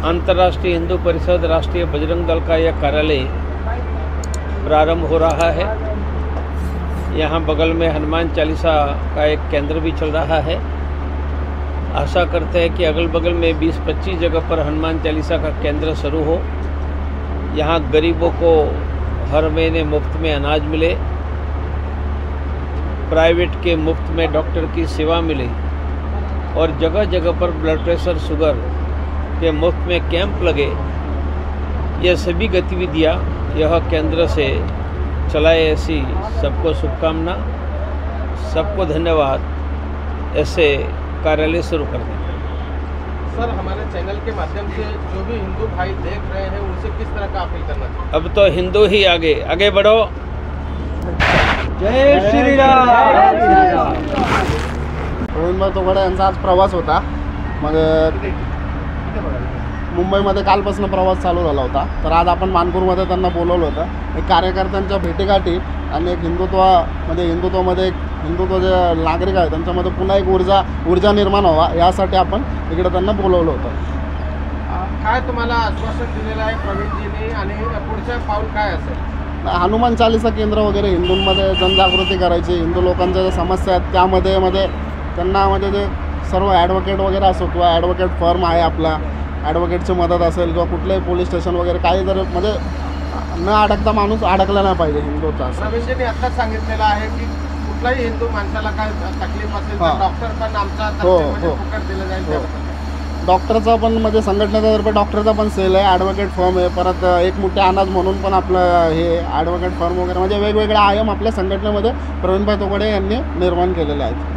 अंतर्राष्ट्रीय हिंदू परिषद राष्ट्रीय बजरंग दल का यह कार्यालय प्रारंभ हो रहा है। यहाँ बगल में हनुमान चालीसा का एक केंद्र भी चल रहा है। आशा करते हैं कि अगल बगल में 20-25 जगह पर हनुमान चालीसा का केंद्र शुरू हो। यहाँ गरीबों को हर महीने मुफ्त में अनाज मिले, प्राइवेट के मुफ्त में डॉक्टर की सेवा मिले और जगह जगह पर ब्लड प्रेशर शुगर के मुफ्त में कैंप लगे। ये सभी गतिविधियाँ यह केंद्र से चलाए, ऐसी सबको शुभकामना, सबको धन्यवाद। ऐसे कार्यालय शुरू कर दें। सर, हमारे चैनल के माध्यम से जो भी हिंदू भाई देख रहे हैं उनसे किस तरह का अपील करना चाहिए? अब तो हिंदू ही आगे आगे बढ़ो। जय श्री राम। प्रवीणभाई तोगडे यांचा आज प्रवास होता। मग मुंबईमध्ये कालपासून प्रवास चालू झाला होता, तर आज आपण मानपूरमध्ये त्यांना बोलवलं होतं। एक कार्यकर्त्यांच्या भेटीगाठी आणि एक हिंदुत्वामध्ये हिंदुत्व जे नागरिक आहेत त्यांच्यामध्ये पुन्हा एक ऊर्जा निर्माण व्हावा यासाठी आपण इकडे त्यांना बोलवलं होतं। काय तुम्हाला आश्वासन दिलेलं आहे प्रवीणजींनी आणि पुढचं पाऊल काय असेल? हनुमान चालीसा केंद्र वगैरे हिंदूंमध्ये जनजागृती करायची, हिंदू लोकांच्या ज्या समस्या आहेत त्यामध्ये त्यांना जे सर्व ॲडव्होकेट वगैरे असो किंवा ॲडव्होकेट फर्म आहे आपला, ॲडव्होकेटची मदत असेल किंवा कुठलेही पोलीस स्टेशन वगैरे काही जर न अडकता माणूस अडकला नाही पाहिजे हिंदूचा। प्रवीणजींनी आत्ताच सांगितलेलं आहे की कुठलाही हिंदू माणसाला काय तकलीफ असेल तर डॉक्टर पण आमचा फुकट दिलं जाईल। डॉक्टरचा पण संघटनेचा तर्फे डॉक्टरचा पण सेल आहे, ॲडव्होकेट फर्म आहे, परत एक मोठे अनाज म्हणून पण आपलं हे ॲडव्होकेट फर्म वगैरे वेगवेगळे आयाम आपल्या संघटनेमध्ये प्रवीणभाई तोगडे यांनी निर्माण केलेले आहेत।